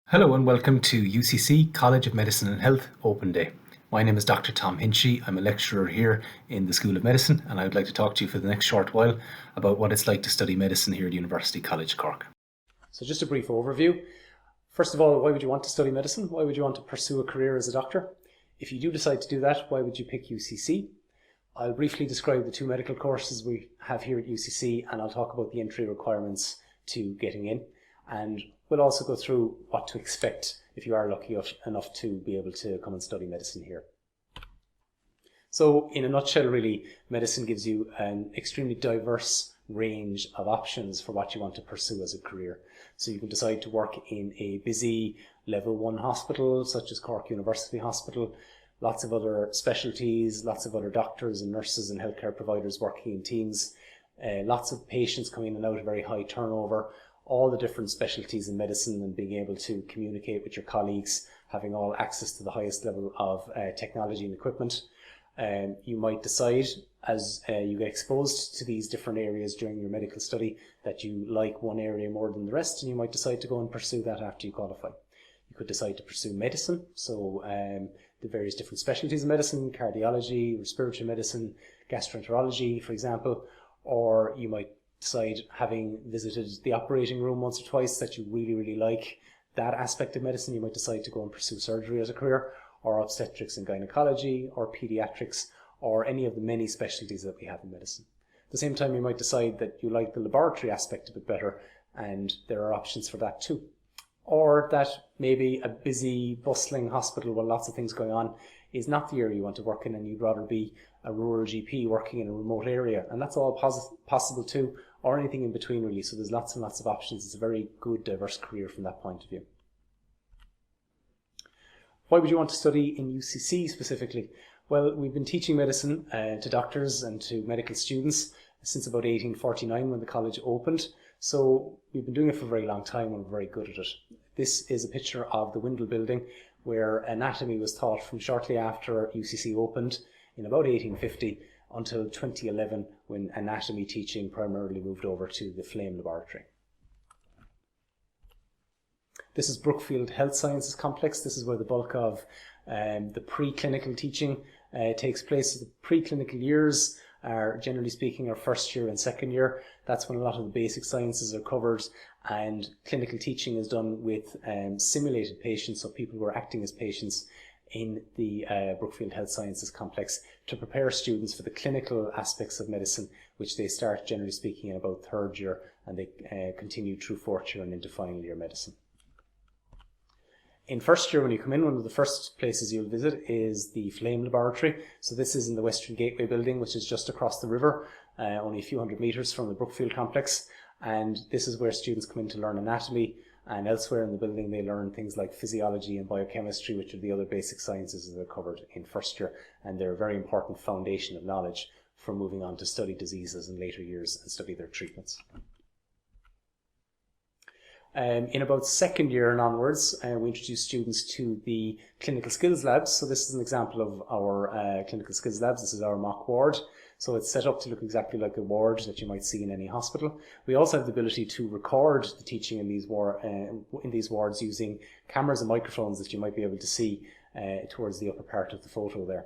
Hello and welcome to UCC College of Medicine and Health Open Day. My name is Dr. Tom Hinchy. I'm a lecturer here in the School of Medicine, and I would like to talk to you for the next short while about what it's like to study medicine here at University College Cork. So just a brief overview. First of all, why would you want to study medicine? Why would you want to pursue a career as a doctor? If you do decide to do that, why would you pick UCC? I'll briefly describe the two medical courses we have here at UCC, and I'll talk about the entry requirements to getting in. And we'll also go through what to expect if you are lucky enough to be able to come and study medicine here. So in a nutshell, really, medicine gives you an extremely diverse range of options for what you want to pursue as a career. So you can decide to work in a busy level 1 hospital, such as Cork University Hospital, lots of other specialties, lots of other doctors and nurses and healthcare providers working in teams, lots of patients coming in and out, a very high turnover, all the different specialties in medicine and being able to communicate with your colleagues, having all access to the highest level of technology and equipment. You might decide as you get exposed to these different areas during your medical study that you like one area more than the rest, and you might decide to go and pursue that after you qualify. You could decide to pursue medicine, so the various different specialties of medicine, cardiology, respiratory medicine, gastroenterology, for example, or you might decide, having visited the operating room once or twice, that you really like that aspect of medicine. You might decide to go and pursue surgery as a career, or obstetrics and gynecology, or pediatrics, or any of the many specialties that we have in medicine. At the same time, you might decide that you like the laboratory aspect of it better, and there are options for that too. Or that maybe a busy, bustling hospital with lots of things going on is not the area you want to work in, and you'd rather be a rural GP working in a remote area, and that's all possible too, or anything in between really. So there's lots and lots of options. It's a very good, diverse career from that point of view. Why would you want to study in UCC specifically? Well, we've been teaching medicine to doctors and to medical students since about 1849 when the college opened. So we've been doing it for a very long time and we're very good at it. This is a picture of the Windle building where anatomy was taught from shortly after UCC opened in about 1850 until 2011 when anatomy teaching primarily moved over to the Flame Laboratory. This is Brookfield Health Sciences Complex. This is where the bulk of the preclinical teaching takes place. So the preclinical years are, generally speaking, our first year and second year. That's when a lot of the basic sciences are covered, and clinical teaching is done with simulated patients, so people who are acting as patients in the Brookfield Health Sciences Complex to prepare students for the clinical aspects of medicine, which they start, generally speaking, in about third year, and they continue through fourth year and into final year medicine. In first year, when you come in, one of the first places you'll visit is the Flame Laboratory. So this is in the Western Gateway building, which is just across the river, only a few hundred metres from the Brookfield complex. And this is where students come in to learn anatomy, and elsewhere in the building they learn things like physiology and biochemistry, which are the other basic sciences that are covered in first year. And they're a very important foundation of knowledge for moving on to study diseases in later years and study their treatments. In about second year and onwards, we introduce students to the clinical skills labs. So this is an example of our clinical skills labs. This is our mock ward. So it's set up to look exactly like a ward that you might see in any hospital. We also have the ability to record the teaching in these wards using cameras and microphones that you might be able to see towards the upper part of the photo there.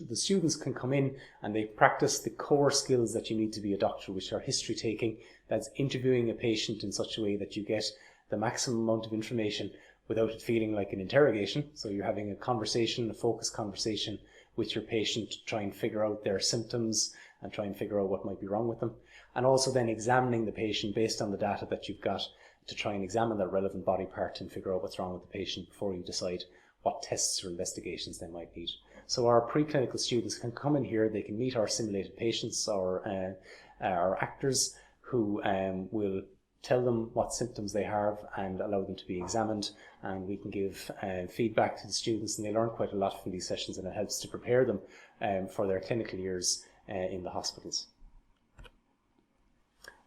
The students can come in and they practice the core skills that you need to be a doctor, which are history taking. That's interviewing a patient in such a way that you get the maximum amount of information without it feeling like an interrogation. So you're having a conversation, a focused conversation with your patient to try and figure out their symptoms and try and figure out what might be wrong with them. And also then examining the patient based on the data that you've got to try and examine their relevant body part and figure out what's wrong with the patient before you decide what tests or investigations they might need. So our preclinical students can come in here, they can meet our simulated patients or our actors who will tell them what symptoms they have and allow them to be examined, and we can give feedback to the students, and they learn quite a lot from these sessions, and it helps to prepare them for their clinical years in the hospitals.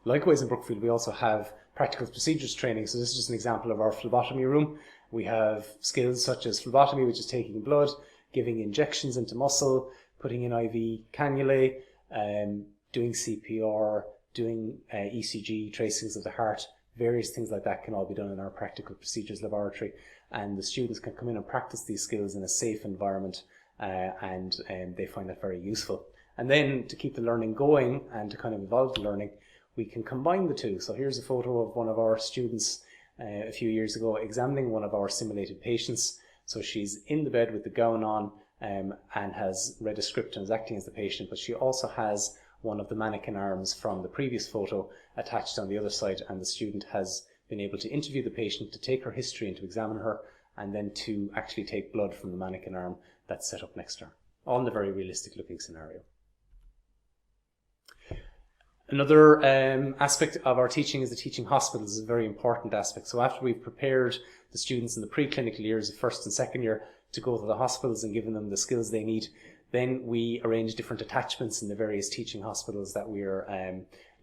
Likewise in Brookfield we also have practical procedures training. So this is just an example of our phlebotomy room. We have skills such as phlebotomy, which is taking blood, giving injections into muscle, putting in IV cannulae, doing CPR, doing ECG, tracings of the heart, various things like that can all be done in our practical procedures laboratory, and the students can come in and practice these skills in a safe environment, and they find that very useful. And then to keep the learning going and to kind of evolve the learning, we can combine the two. So here's a photo of one of our students a few years ago examining one of our simulated patients. So she's in the bed with the gown on, and has read a script and is acting as the patient, but she also has one of the mannequin arms from the previous photo attached on the other side, and the student has been able to interview the patient, to take her history and to examine her, and then to actually take blood from the mannequin arm that's set up next to her. All in a very realistic looking scenario. Another aspect of our teaching is the teaching hospitals is a very important aspect. So after we've prepared the students in the preclinical years of first and second year to go to the hospitals and given them the skills they need, then we arrange different attachments in the various teaching hospitals that we are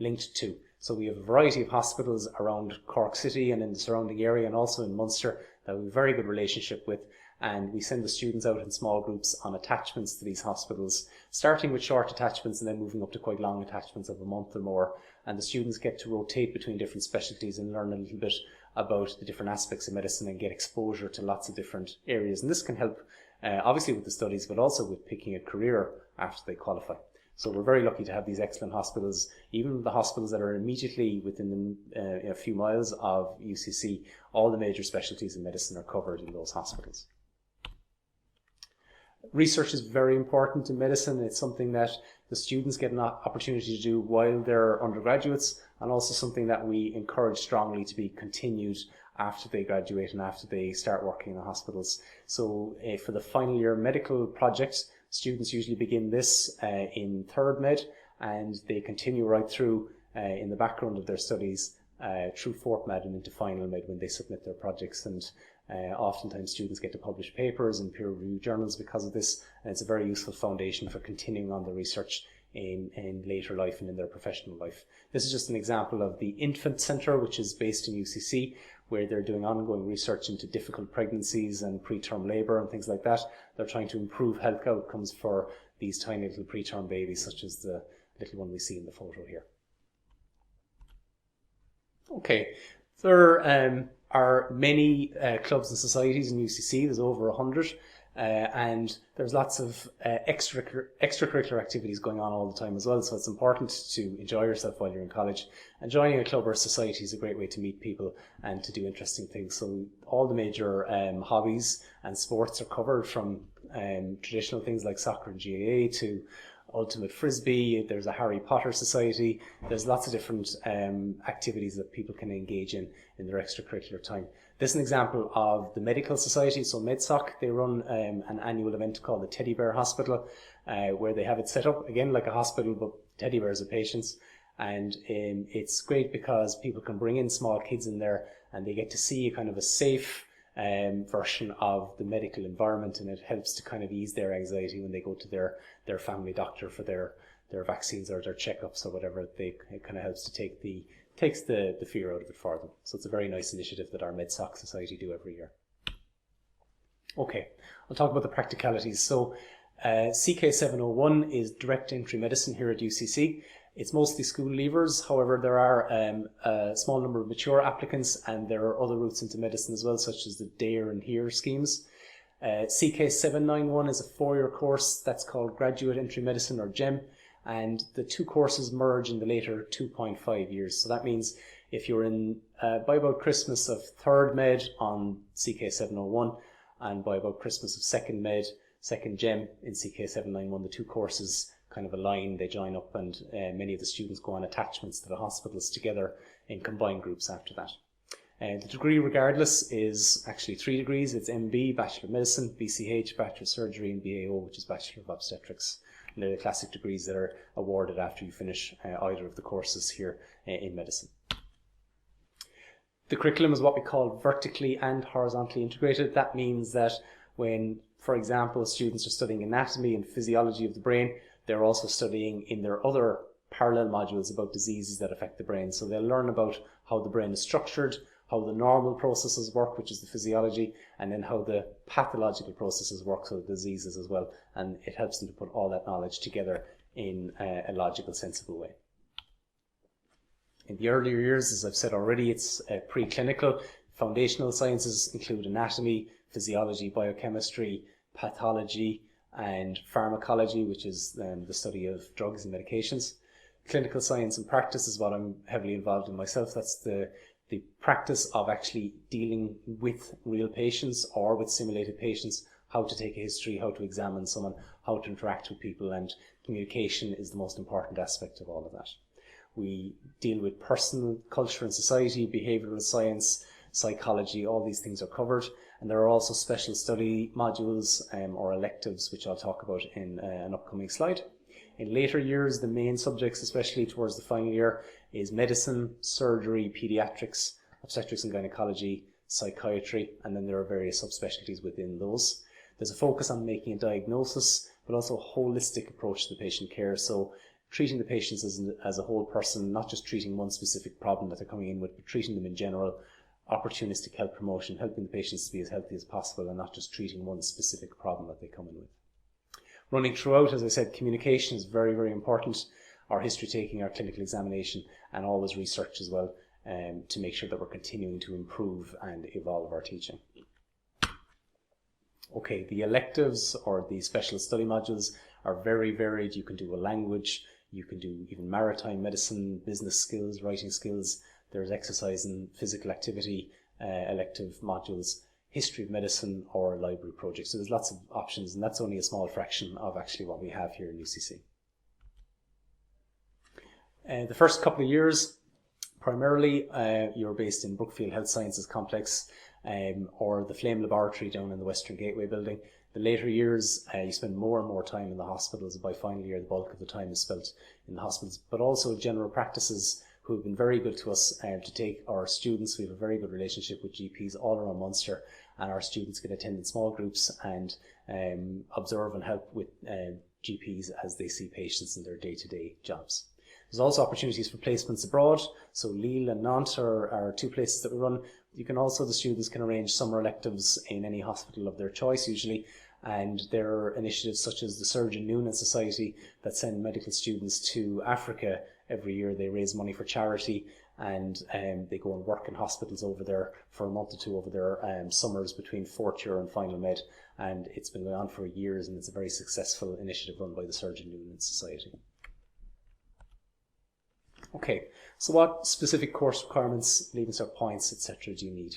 linked to. So we have a variety of hospitals around Cork City and in the surrounding area, and also in Munster, that we have a very good relationship with. And we send the students out in small groups on attachments to these hospitals, starting with short attachments and then moving up to quite long attachments of a month or more. And the students get to rotate between different specialties and learn a little bit about the different aspects of medicine and get exposure to lots of different areas. And this can help obviously with the studies, but also with picking a career after they qualify. So we're very lucky to have these excellent hospitals. Even the hospitals that are immediately within a few miles of UCC, all the major specialties in medicine are covered in those hospitals. Research is very important in medicine. It's something that the students get an opportunity to do while they're undergraduates, and also something that we encourage strongly to be continued after they graduate and after they start working in the hospitals. So for the final year medical project, students usually begin this in third med, and they continue right through in the background of their studies through fourth med and into final med when they submit their projects. And oftentimes students get to publish papers in peer-reviewed journals because of this, and it's a very useful foundation for continuing on the research in later life and in their professional life. This is just an example of the Infant Centre, which is based in UCC, where they're doing ongoing research into difficult pregnancies and preterm labour and things like that. They're trying to improve health outcomes for these tiny little preterm babies, such as the little one we see in the photo here. Okay, there are many clubs and societies in UCC. There's over 100. And there's lots of extracurricular activities going on all the time as well, so it's important to enjoy yourself while you're in college. And joining a club or a society is a great way to meet people and to do interesting things. So all the major hobbies and sports are covered, from traditional things like soccer and GAA to ultimate frisbee. There's a Harry Potter society. There's lots of different activities that people can engage in their extracurricular time. This is an example of the medical society. So MedSoc, they run an annual event called the Teddy Bear Hospital, where they have it set up again like a hospital, but teddy bears are patients. And it's great because people can bring in small kids in there and they get to see a kind of a safe version of the medical environment, and it helps to kind of ease their anxiety when they go to their family doctor for their vaccines or their checkups or whatever. It kind of helps to takes the fear out of it for them. So it's a very nice initiative that our MedSoc Society do every year. Okay, I'll talk about the practicalities. So CK701 is direct entry medicine here at UCC. It's mostly school leavers. However, there are a small number of mature applicants, and there are other routes into medicine as well, such as the DARE and HERE schemes. CK791 is a 4-year course that's called Graduate Entry Medicine, or GEM, and the two courses merge in the later 2.5 years. So that means if you're in by about Christmas of 3rd Med on CK701, and by about Christmas of 2nd Med, 2nd GEM in CK791, the two courses kind of align, they join up, and many of the students go on attachments to the hospitals together in combined groups after that. The degree regardless is actually 3 degrees. It's MB, Bachelor of Medicine, BCH, Bachelor of Surgery, and BAO, which is Bachelor of Obstetrics. And they're the classic degrees that are awarded after you finish either of the courses here in medicine. The curriculum is what we call vertically and horizontally integrated. That means that when, for example, students are studying anatomy and physiology of the brain, they're also studying in their other parallel modules about diseases that affect the brain. So they'll learn about how the brain is structured, how the normal processes work, which is the physiology, and then how the pathological processes work, so the diseases as well. And it helps them to put all that knowledge together in a logical, sensible way. In the earlier years, as I've said already, it's preclinical. Foundational sciences include anatomy, physiology, biochemistry, pathology, and pharmacology, which is the study of drugs and medications. Clinical science and practice is what I'm heavily involved in myself. That's the practice of actually dealing with real patients or with simulated patients, how to take a history, how to examine someone, how to interact with people, and communication is the most important aspect of all of that. We deal with personal, culture and society, behavioural science, psychology, all these things are covered. And there are also special study modules or electives, which I'll talk about in an upcoming slide. In later years, the main subjects, especially towards the final year, is medicine, surgery, paediatrics, obstetrics and gynecology, psychiatry, and then there are various subspecialties within those. There's a focus on making a diagnosis, but also a holistic approach to the patient care. So treating the patients as a whole person, not just treating one specific problem that they're coming in with, but treating them in general, opportunistic health promotion, helping the patients to be as healthy as possible and not just treating one specific problem that they come in with. Running throughout, as I said, communication is very, very important. Our history taking, our clinical examination, and always research as well, to make sure that we're continuing to improve and evolve our teaching. Okay, the electives or the special study modules are very varied. You can do a language, you can do even maritime medicine, business skills, writing skills. There's exercise and physical activity elective modules, history of medicine, or library projects. So there's lots of options, and that's only a small fraction of actually what we have here in UCC. The first couple of years, primarily you're based in Brookfield Health Sciences Complex or the Flame Laboratory down in the Western Gateway building. The later years, you spend more and more time in the hospitals. By final year, the bulk of the time is spent in the hospitals, but also general practices who have been very good to us to take our students. We have a very good relationship with GPs all around Munster, and our students can attend in small groups and observe and help with GPs as they see patients in their day-to-day jobs. There's also opportunities for placements abroad. So Lille and Nantes are two places that we run. You can also, the students can arrange summer electives in any hospital of their choice usually. And there are initiatives such as the Surgeon Noonan Society that send medical students to Africa every year. They raise money for charity, and they go and work in hospitals over there for a month or two over their summers between fourth year and final med. And it's been going on for years, and it's a very successful initiative run by the Surgeon Noonan Society. Okay, so what specific course requirements, Leaving Cert points, etc. do you need?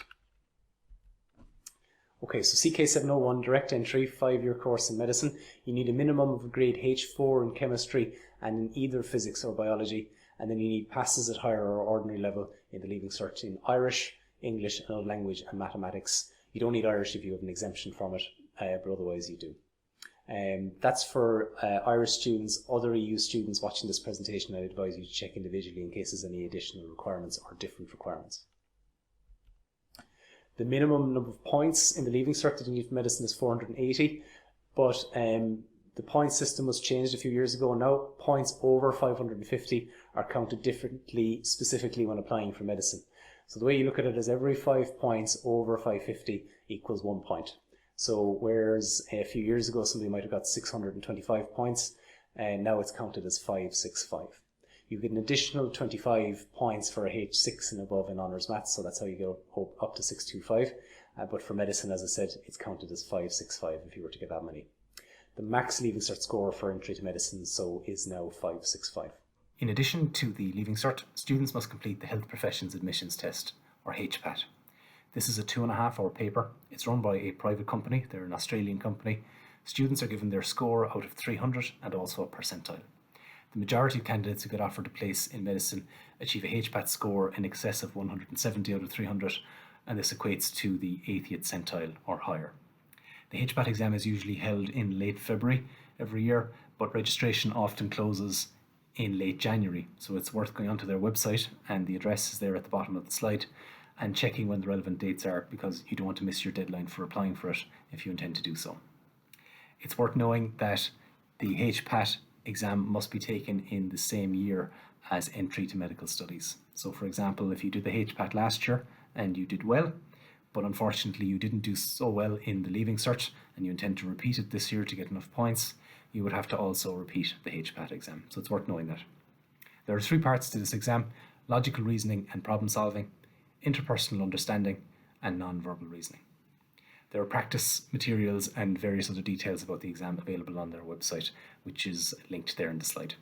Okay, so CK701, direct entry, 5-year course in medicine. You need a minimum of a grade H4 in chemistry and in either physics or biology. And then you need passes at higher or ordinary level in the Leaving Cert in Irish, English, another language, and mathematics. You don't need Irish if you have an exemption from it, but otherwise you do. That's for Irish students. Other EU students watching this presentation, I advise you to check individually in case there's any additional requirements or different requirements. The minimum number of points in the Leaving Cert that you need for medicine is 480, but the point system was changed a few years ago. Now points over 550 are counted differently, specifically when applying for medicine. So the way you look at it is every 5 points over 550 equals 1 point. So whereas a few years ago somebody might have got 625 points, and now it's counted as 565. You get an additional 25 points for a H6 and above in honours maths, so that's how you go up to 625. But for medicine, as I said, it's counted as 565 if you were to get that many. The max Leaving Cert score for entry to medicine is now 565. In addition to the Leaving Cert, students must complete the Health Professions Admissions Test, or HPAT. This is a 2.5-hour paper. It's run by a private company. They're an Australian company. Students are given their score out of 300 and also a percentile. The majority of candidates who get offered a place in medicine achieve a HPAT score in excess of 170 out of 300, and this equates to the 80th centile or higher. The HPAT exam is usually held in late February every year, but registration often closes in late January, so it's worth going onto their website, and the address is there at the bottom of the slide, and checking when the relevant dates are, because you don't want to miss your deadline for applying for it if you intend to do so. It's worth knowing that the HPAT exam must be taken in the same year as entry to medical studies. So for example, if you did the HPAT last year and you did well, but unfortunately you didn't do so well in the Leaving Cert and you intend to repeat it this year to get enough points, you would have to also repeat the HPAT exam. So it's worth knowing that. There are 3 parts to this exam. logical reasoning and problem solving, interpersonal understanding, and non-verbal reasoning. There are practice materials and various other details about the exam available on their website, which is linked there in the slide.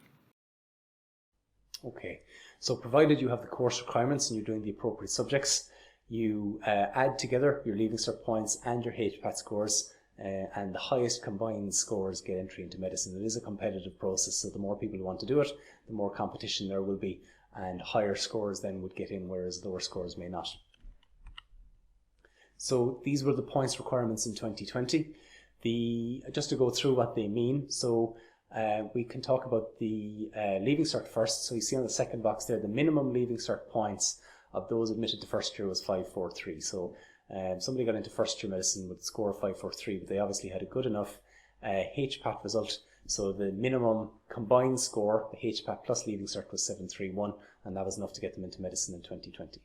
Okay, so provided you have the course requirements and you're doing the appropriate subjects, you add together your Leaving Cert points and your HPAT scores, and the highest combined scores get entry into medicine. It is a competitive process, so the more people who want to do it, the more competition there will be, and higher scores then would get in, whereas lower scores may not. So these were the points requirements in 2020. Just to go through what they mean, so we can talk about the Leaving Cert first. So you see on the second box there, the minimum Leaving Cert points of those admitted to first year was 543. So somebody got into first year medicine with a score of 543, but they obviously had a good enough HPAT result. So the minimum combined score, the HPAT plus Leaving Cert, was 731, and that was enough to get them into medicine in 2020.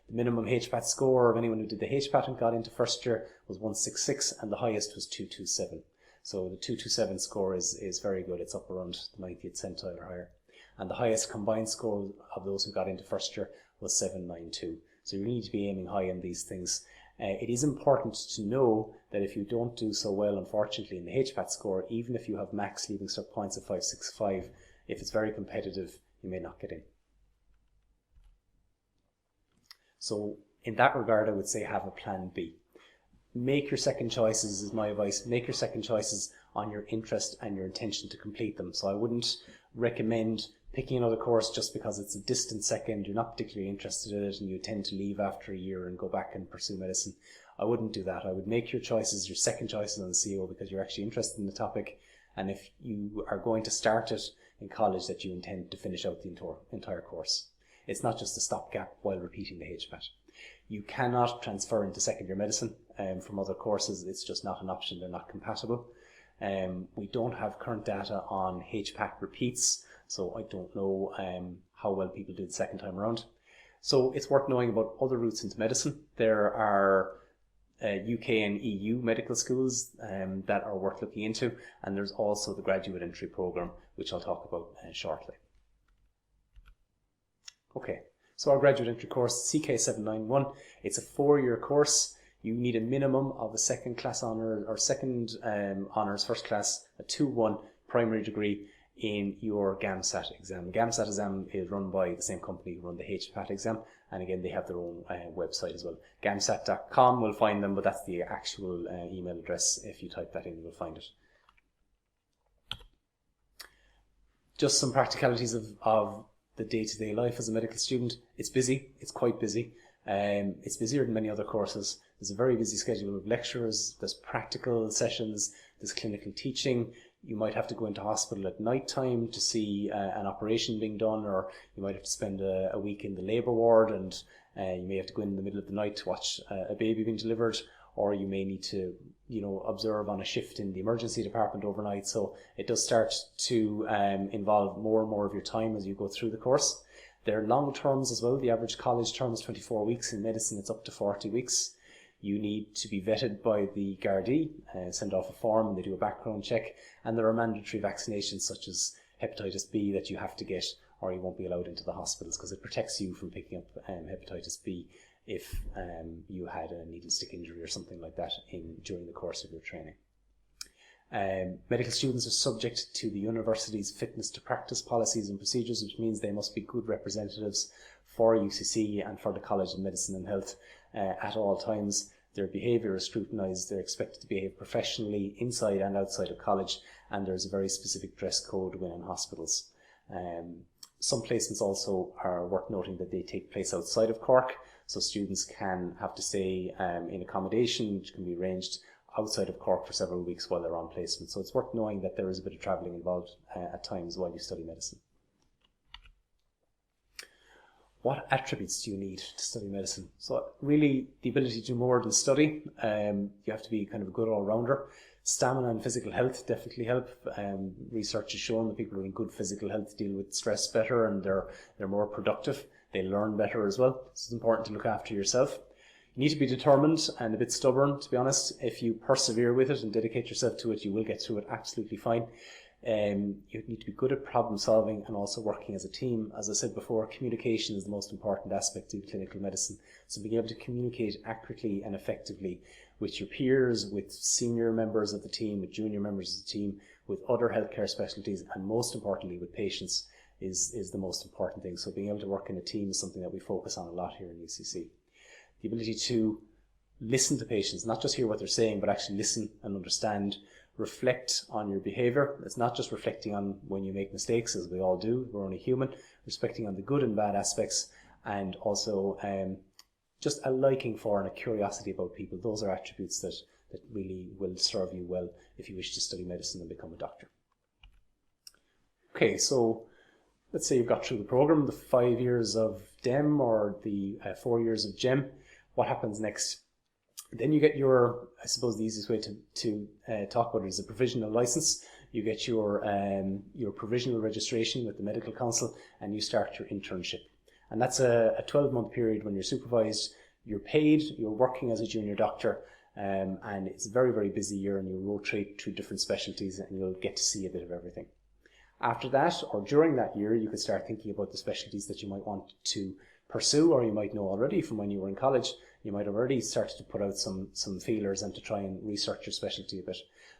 The minimum HPAT score of anyone who did the HPAT and got into first year was 166, and the highest was 227. So the 227 score is very good. It's up around the 90th centile or higher. And the highest combined score of those who got into first year was 792. So you need to be aiming high on these things. It is important to know that if you don't do so well, unfortunately, in the HPAT score, even if you have max Leaving Cert points of 565, if it's very competitive, you may not get in. So in that regard, I would say have a plan B. Make your second choices, is my advice. Make your second choices on your interest and your intention to complete them. So I wouldn't recommend picking another course just because it's a distant second, you're not particularly interested in it, and you tend to leave after a year and go back and pursue medicine. I wouldn't do that. I would make your choices, your second choices on the CO, because you're actually interested in the topic, and if you are going to start it in college, that you intend to finish out the entire course. It's not just a stopgap while repeating the HPAT. You cannot transfer into second year medicine from other courses. It's just not an option. They're not compatible. We don't have current data on HPAT repeats, so I don't know how well people did the second time around. So it's worth knowing about other routes into medicine. There are UK and EU medical schools that are worth looking into, and there's also the graduate entry program, which I'll talk about shortly. Okay, so our graduate entry course, CK791, it's a 4-year course. You need a minimum of a second class honour or second honours first class, a 2-1 primary degree in your GAMSAT exam. GAMSAT exam is run by the same company who run the HPAT exam, and again they have their own website as well. GAMSAT.com will find them, but that's the actual email address. If you type that in, you will find it. Just some practicalities of the day-to-day life as a medical student. It's busy. It's quite busy. It's busier than many other courses. There's a very busy schedule of lectures, there's practical sessions, there's clinical teaching. You might have to go into hospital at night time to see an operation being done, or you might have to spend a week in the labour ward, and you may have to go in the middle of the night to watch a baby being delivered, or you may need to, observe on a shift in the emergency department overnight. So it does start to involve more and more of your time as you go through the course. They're long terms as well. The average college term is 24 weeks. In medicine, it's up to 40 weeks. You need to be vetted by the Gardaí, send off a form, and they do a background check. And there are mandatory vaccinations such as hepatitis B that you have to get, or you won't be allowed into the hospitals, because it protects you from picking up hepatitis B if you had a needle stick injury or something like that during the course of your training. Medical students are subject to the university's fitness to practice policies and procedures, which means they must be good representatives for UCC and for the College of Medicine and Health at all times. Their behaviour is scrutinised. They're expected to behave professionally inside and outside of college, and there's a very specific dress code within hospitals. Some placements also are worth noting that they take place outside of Cork, so students can have to stay in accommodation, which can be arranged outside of Cork for several weeks while they're on placement. So it's worth knowing that there is a bit of travelling involved at times while you study medicine. What attributes do you need to study medicine? So really the ability to do more than study. You have to be kind of a good all-rounder. Stamina and physical health definitely help. Research has shown that people who are in good physical health deal with stress better, and they're more productive. They learn better as well. So it's important to look after yourself. You need to be determined and a bit stubborn, to be honest. If you persevere with it and dedicate yourself to it, you will get through it absolutely fine. You need to be good at problem solving and also working as a team. As I said before, communication is the most important aspect of clinical medicine. So being able to communicate accurately and effectively with your peers, with senior members of the team, with junior members of the team, with other healthcare specialties, and most importantly with patients is the most important thing. So being able to work in a team is something that we focus on a lot here in UCC. The ability to listen to patients, not just hear what they're saying, but actually listen and understand, reflect on your behaviour. It's not just reflecting on when you make mistakes, as we all do, we're only human, reflecting on the good and bad aspects, and also just a liking for and a curiosity about people. Those are attributes that really will serve you well if you wish to study medicine and become a doctor. Okay, so let's say you've got through the programme, the 5 years of DEM or the 4 years of GEM. What happens next? Then you get your, I suppose the easiest way to talk about it is a provisional license. You get your provisional registration with the Medical Council, and you start your internship. And that's a 12-month period when you're supervised, you're paid, you're working as a junior doctor, and it's a very, very busy year, and you rotate through different specialties and you'll get to see a bit of everything. After that, or during that year, you could start thinking about the specialties that you might want to pursue, or you might know already from when you were in college. You might have already started to put out some feelers and to try and research your specialty a bit.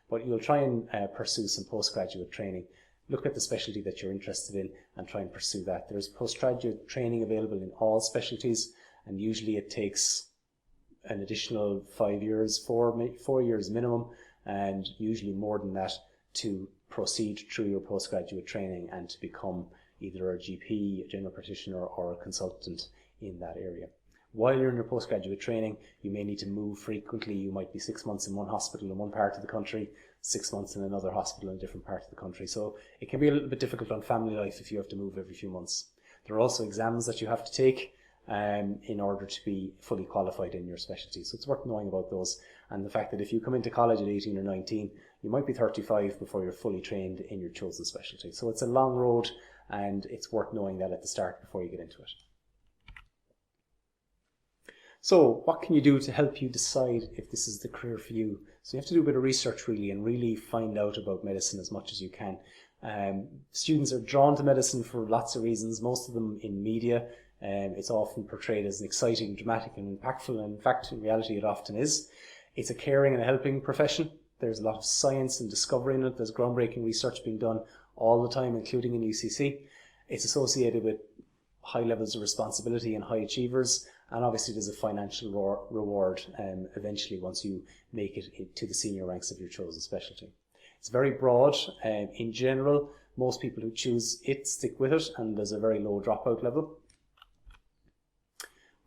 But you'll try and pursue some postgraduate training. Look at the specialty that you're interested in and try and pursue that. There's postgraduate training available in all specialties, and usually it takes an additional 5 years, 4 years minimum, and usually more than that to proceed through your postgraduate training and to become either a GP, a general practitioner, or a consultant in that area. While you're in your postgraduate training, you may need to move frequently. You might be 6 months in one hospital in one part of the country, 6 months in another hospital in a different part of the country. So it can be a little bit difficult on family life if you have to move every few months. There are also exams that you have to take in order to be fully qualified in your specialty. So it's worth knowing about those, and the fact that if you come into college at 18 or 19, you might be 35 before you're fully trained in your chosen specialty. So it's a long road, and it's worth knowing that at the start before you get into it. So what can you do to help you decide if this is the career for you? So you have to do a bit of research really, and really find out about medicine as much as you can. Students are drawn to medicine for lots of reasons, most of them in media. It's often portrayed as an exciting, dramatic and impactful, and in fact in reality it often is. It's a caring and a helping profession. There's a lot of science and discovery in it. There's groundbreaking research being done all the time, including in UCC. It's associated with high levels of responsibility and high achievers, and obviously there's a financial reward eventually once you make it to the senior ranks of your chosen specialty. It's very broad. In general, most people who choose it stick with it, and there's a very low dropout level.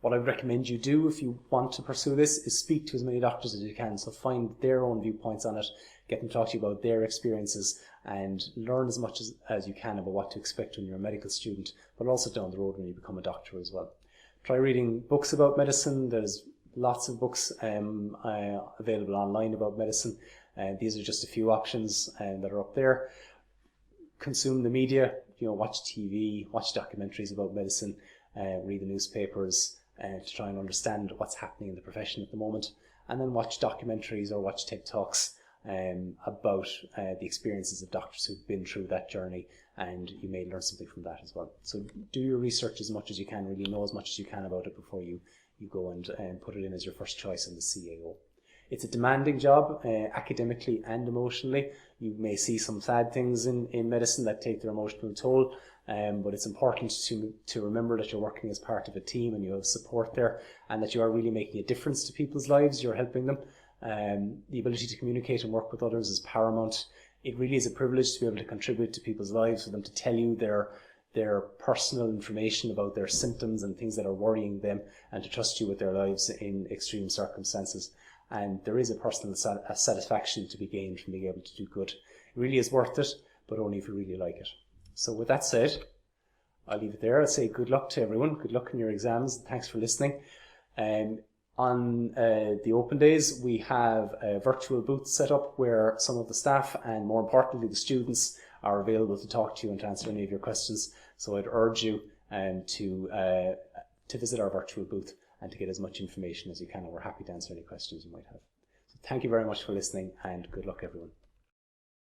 What I would recommend you do if you want to pursue this is speak to as many doctors as you can. So find their own viewpoints on it, get them to talk to you about their experiences, and learn as much as you can about what to expect when you're a medical student, but also down the road when you become a doctor as well. Try reading books about medicine. There's lots of books available online about medicine. These are just a few options that are up there. Consume the media, watch TV, watch documentaries about medicine, read the newspapers, to try and understand what's happening in the profession at the moment, and then watch documentaries or watch TED Talks about the experiences of doctors who've been through that journey, and you may learn something from that as well. So do your research as much as you can, really know as much as you can about it before you go and put it in as your first choice in the CAO. It's a demanding job, academically and emotionally. You may see some sad things in medicine that take their emotional toll, but it's important to remember that you're working as part of a team and you have support there, and that you are really making a difference to people's lives. You're helping them. The ability to communicate and work with others is paramount. It really is a privilege to be able to contribute to people's lives, for them to tell you their personal information about their symptoms and things that are worrying them, and to trust you with their lives in extreme circumstances. And there is a personal satisfaction to be gained from being able to do good. It really is worth it, but only if you really like it. So with that said, I'll leave it there. I'll say good luck to everyone. Good luck in your exams. Thanks for listening. On the open days, we have a virtual booth set up where some of the staff, and more importantly the students, are available to talk to you and to answer any of your questions. So I'd urge you to visit our virtual booth and to get as much information as you can, and we're happy to answer any questions you might have. So thank you very much for listening, and good luck everyone.